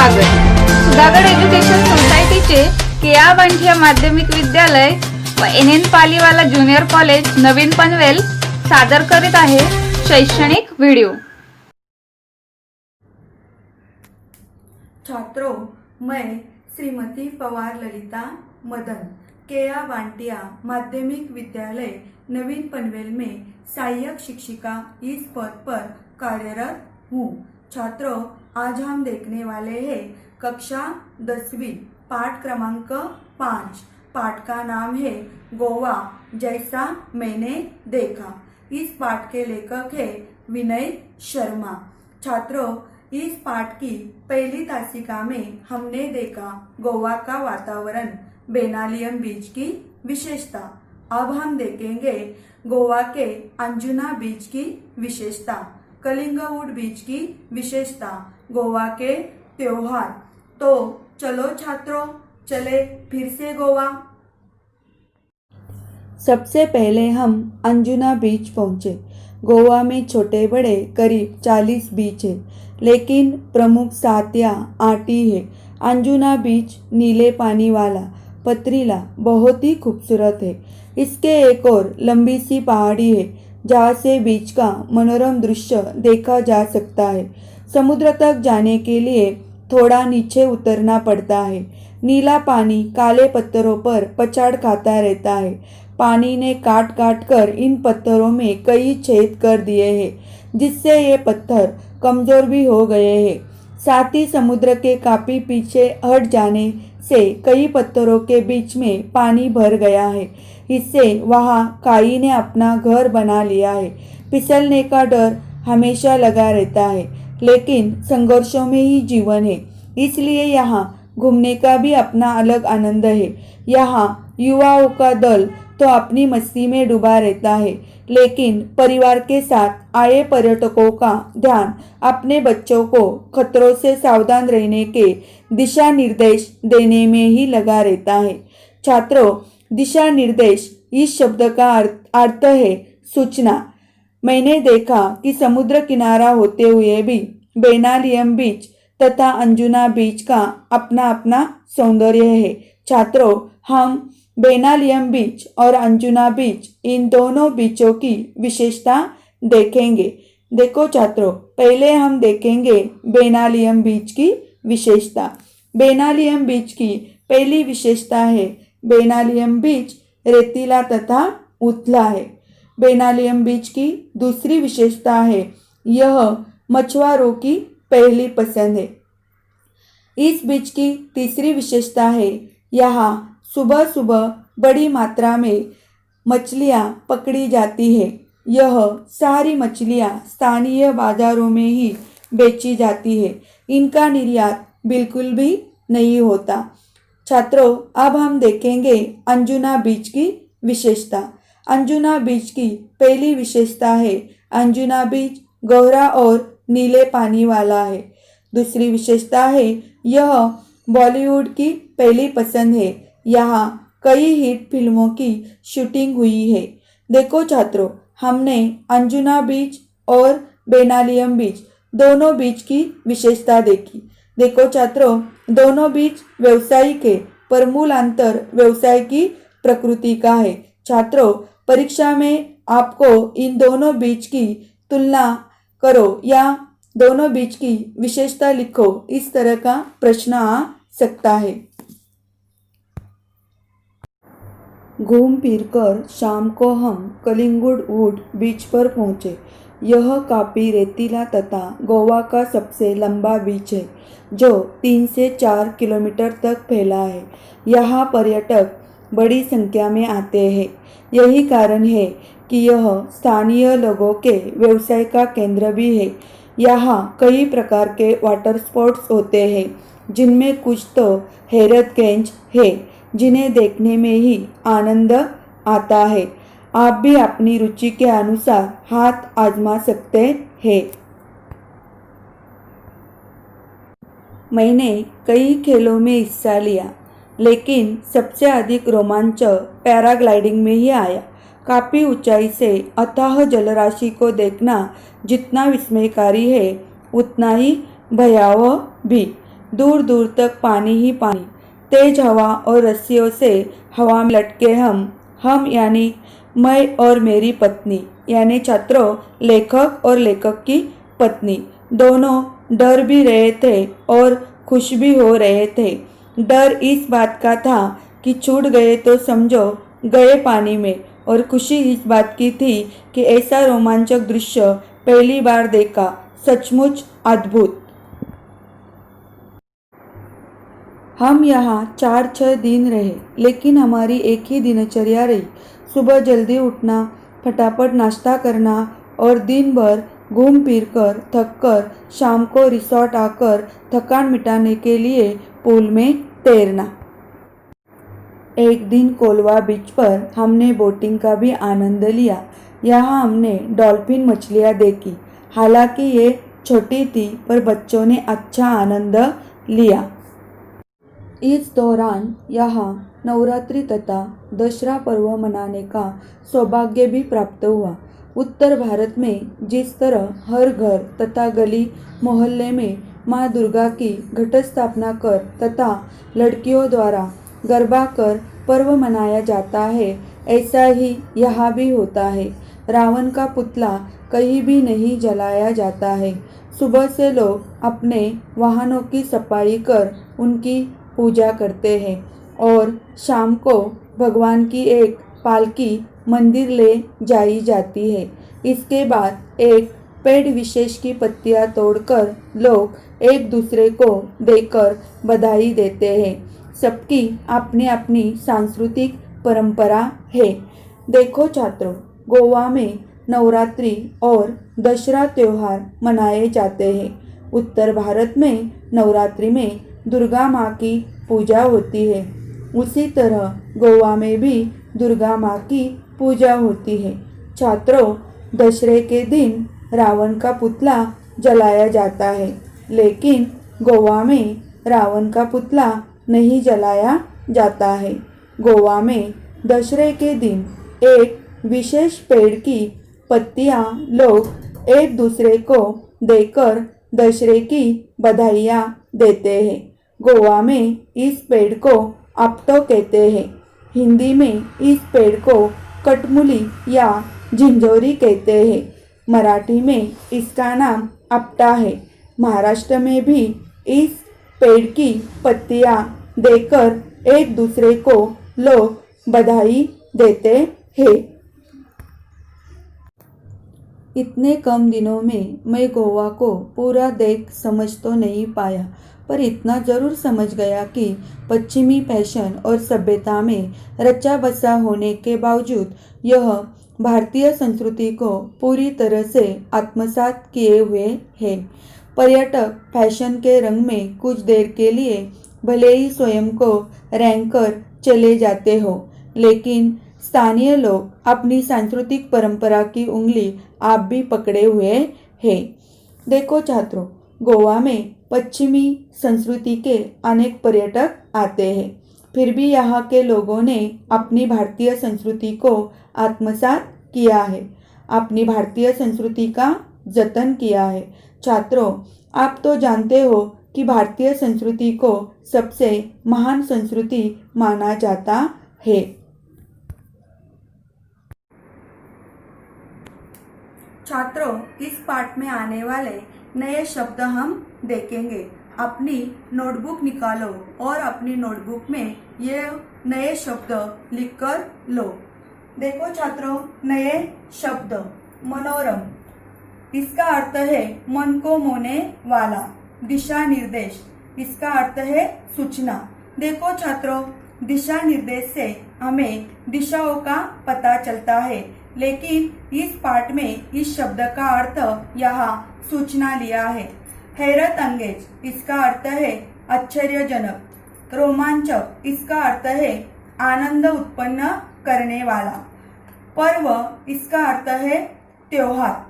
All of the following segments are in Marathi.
स्वागत। सुधागड एज्युकेशन सोसायटीचे केआ बांठिया माध्यमिक विद्यालय व NN पालीवाला ज्युनियर कॉलेज नवीन पनवेल सादर करीत आहे शैक्षणिक व्हिडिओ। छात्रों, मैं श्रीमती पवार ललिता मदन केआ बांटिया माध्यमिक विद्यालय नवीन पनवेल में सहायक शिक्षिका इस पद पर कार्यरत हूँ। छात्रों, आज हम देखने वाले हैं कक्षा 10वीं पाठ क्रमांक 5। पाठ का नाम है गोवा जैसा मैंने देखा। इस पाठ के लेखक है विनय शर्मा। छात्रों, इस पाठ की पहली तासिका में हमने देखा गोवा का वातावरण, बेनालियम बीच की विशेषता। अब हम देखेंगे गोवा के अंजुना बीच की विशेषता, कलिंगवुड बीच की विशेषता, गोवा के त्योहार। तो चलो छात्रों, चले फिर से गोवा। सबसे पहले हम अंजुना बीच पहुंचे। गोवा में छोटे बड़े करीब 40 बीच है, लेकिन प्रमुख 7 या 8 ही है। अंजुना बीच नीले पानी वाला, पथरीला, बहुत ही खूबसूरत है। इसके एक और लंबी सी पहाड़ी है जहाँ से बीच का मनोरम दृश्य देखा जा सकता है। समुद्र तक जाने के लिए थोड़ा नीचे उतरना पड़ता है। नीला पानी काले पत्थरों पर पछाड़ खाता रहता है। पानी ने काट काट कर इन पत्थरों में कई छेद कर दिए हैं, जिससे ये पत्थर कमजोर भी हो गए हैं। साथ ही समुद्र के काफी पीछे हट जाने से कई पत्थरों के बीच में पानी भर गया है। इससे वहाँ काई ने अपना घर बना लिया है। फिसलने का डर हमेशा लगा रहता है, लेकिन संघर्षों में ही जीवन है, इसलिए यहाँ घूमने का भी अपना अलग आनंद है। यहाँ युवाओं का दल तो अपनी मस्ती में डूबा रहता है, लेकिन परिवार के साथ आए पर्यटकों का ध्यान अपने बच्चों को खतरों से सावधान रहने के दिशा निर्देश देने में ही लगा रहता है। छात्रों, दिशा निर्देश इस शब्द का अर्थ है सूचना। मैंने देखा कि समुद्र किनारा होते हुए भी बेनालियम बीच तथा अंजुना बीच का अपना अपना सौंदर्य है। छात्रों, हम बेनालियम बीच और अंजुना बीच, इन दोनों बीचों की विशेषता देखेंगे। देखो छात्रों, पहले हम देखेंगे बेनालियम बीच की विशेषता। बेनालियम बीच की पहली विशेषता है बेनालियम बीच रेतीला तथा उथला है। बेनालियम बीच की दूसरी विशेषता है यह मछुआरों की पहली पसंद है। इस बीच की तीसरी विशेषता है यहाँ सुबह सुबह बड़ी मात्रा में मछलियाँ पकड़ी जाती है। यह सारी मछलियाँ स्थानीय बाजारों में ही बेची जाती है, इनका निर्यात बिल्कुल भी नहीं होता। छात्रों, अब हम देखेंगे अंजुना बीच की विशेषता। अंजुना बीच की पहली विशेषता है अंजुना बीच गहरा और नीले पानी वाला है। दूसरी विशेषता है यह बॉलीवुड की पहली पसंद है। यहाँ कई हिट फिल्मों की शूटिंग हुई है। देखो छात्रों, हमने अंजुना बीच और बेनालियम बीच दोनों बीच की विशेषता देखी। देखो छात्रों, दोनों बीच व्यवसायिक है, पर मूल अंतर व्यवसाय की प्रकृति का है। छात्रों, परीक्षा में आपको इन दोनों बीच की तुलना करो या दोनों बीच की विशेषता लिखो, इस तरह का प्रश्न आ सकता है। घूम फिर कर शाम को हम कलिंगवुड बीच पर पहुंचे। यह काफी रेतीला तथा गोवा का सबसे लंबा बीच है, जो 3 से 4 किलोमीटर तक फैला है। यहाँ पर्यटक बड़ी संख्या में आते हैं। यही कारण है कि यह स्थानीय लोगों के व्यवसाय का केंद्र भी है। यहाँ कई प्रकार के वाटर स्पोर्ट्स होते हैं, जिनमें कुछ तो हैरतगंज है, जिन्हें देखने में ही आनंद आता है। आप भी अपनी रुचि के अनुसार हाथ आजमा सकते हैं। मैंने कई खेलों में हिस्सा लिया, लेकिन सबसे अधिक रोमांच पैराग्लाइडिंग में ही आया। काफ़ी ऊंचाई से अथाह जलराशि को देखना जितना विस्मयकारी है, उतना ही भयावह भी। दूर दूर तक पानी ही पानी। तेज हवा और रस्सियों से हवा में लटके हम यानी मैं और मेरी पत्नी यानी छात्रों, लेखक और लेखक की पत्नी दोनों डर भी रहे थे और खुश भी हो रहे थे। डर इस बात का था कि छूट गए तो समझो गए पानी में, और खुशी इस बात की थी कि ऐसा रोमांचक दृश्य पहली बार देखा, सचमुच अद्भुत। हम यहाँ 4-6 दिन रहे, लेकिन हमारी एक ही दिनचर्या रही। सुबह जल्दी उठना, फटाफट नाश्ता करना और दिन भर घूम फिर कर थक कर शाम को रिसोर्ट आकर थकान मिटाने के लिए पूल में तैरना। एक दिन कोलवा बीच पर हमने बोटिंग का भी आनंद लिया। यहाँ हमने डॉल्फिन मछलियाँ देखी। हालांकि ये छोटी थी, पर बच्चों ने अच्छा आनंद लिया। इस दौरान यहाँ नवरात्रि तथा दशहरा पर्व मनाने का सौभाग्य भी प्राप्त हुआ। उत्तर भारत में जिस तरह हर घर तथा गली मोहल्ले में माँ दुर्गा की घट स्थापना कर तथा लड़कियों द्वारा गरबा कर पर्व मनाया जाता है, ऐसा ही यहाँ भी होता है। रावण का पुतला कहीं भी नहीं जलाया जाता है। सुबह से लोग अपने वाहनों की सफाई कर उनकी पूजा करते हैं और शाम को भगवान की एक पालकी मंदिर ले जाई जाती है। इसके बाद एक पेड़ विशेष की पत्तियां तोड़कर लोग एक दूसरे को देकर बधाई देते हैं। सबकी अपनी अपनी सांस्कृतिक परंपरा है। देखो छात्रों, गोवा में नवरात्रि और दशहरा त्योहार मनाए जाते हैं। उत्तर भारत में नवरात्रि में दुर्गा माँ की पूजा होती है। उसी तरह गोवा में भी दुर्गा माँ की पूजा होती है। छात्रों, दशहरे के दिन रावण का पुतला जलाया जाता है, लेकिन गोवा में रावण का पुतला नहीं जलाया जाता है। गोवा में दशहरे के दिन एक विशेष पेड़ की पत्तियां लोग एक दूसरे को देकर दशहरे की बधाइयाँ देते हैं। गोवा में इस पेड़ को अपटो कहते हैं। हिंदी में इस पेड़ को कटमुली या झिंझोरी कहते हैं। मराठी में इसका नाम अपटा है। महाराष्ट्र में भी इस पेड़ की पत्तियां देकर एक दूसरे को लोग बधाई देते हैं। इतने कम दिनों में मैं गोवा को पूरा देख समझ तो नहीं पाया, पर इतना जरूर समझ गया कि पश्चिमी फैशन और सभ्यता में रचा बसा होने के बावजूद यह भारतीय संस्कृति को पूरी तरह से आत्मसात किए हुए है। पर्यटक फैशन के रंग में कुछ देर के लिए भले ही स्वयं को रैंक कर चले जाते हो, लेकिन स्थानीय लोग अपनी सांस्कृतिक परंपरा की उंगली आप भी पकड़े हुए हैं। देखो छात्रों, गोवा में पश्चिमी संस्कृति के अनेक पर्यटक आते हैं, फिर भी यहाँ के लोगों ने अपनी भारतीय संस्कृति को आत्मसात किया है, अपनी भारतीय संस्कृति का जतन किया है। छात्रों, आप तो जानते हो कि भारतीय संस्कृति को सबसे महान संस्कृति माना जाता है। छात्रों, इस पाठ में आने वाले नए शब्द हम देखेंगे। अपनी नोटबुक निकालो और अपनी नोटबुक में ये नए शब्द लिखकर लो। देखो छात्रों, नए शब्द मनोरम, इसका अर्थ है मन को मोहने वाला। दिशा निर्देश, इसका अर्थ है सूचना। देखो छात्रों, दिशा निर्देश से हमें दिशाओं का पता चलता है, लेकिन इस पाठ में इस शब्द का अर्थ यहाँ सूचना लिया है। हैरत अंगेज, इसका अर्थ है आश्चर्यजनक। रोमांचक, इसका अर्थ है आनंद उत्पन्न करने वाला। पर्व, इसका अर्थ है त्योहार।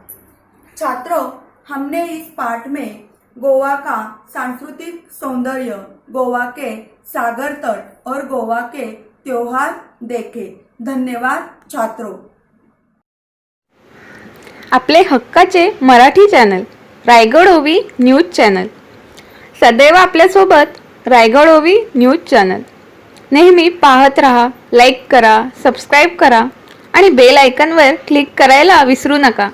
छात्रों, हमने इस पाठ में गोवा का सांस्कृतिक सौंदर्य, गोवा के सागर तट और गोवा के त्योहार देखे। धन्यवाद छात्रों। आपले हक्काचे मराठी चॅनल रायगड ओवी न्यूज चॅनल सदैव आपल्यासोबत रायगड ओवी न्यूज चॅनल. नेहमी पाहत रहा, लाईक करा, सबस्क्राईब करा आणि बेल आयकॉनवर क्लिक करायला विसरू नका.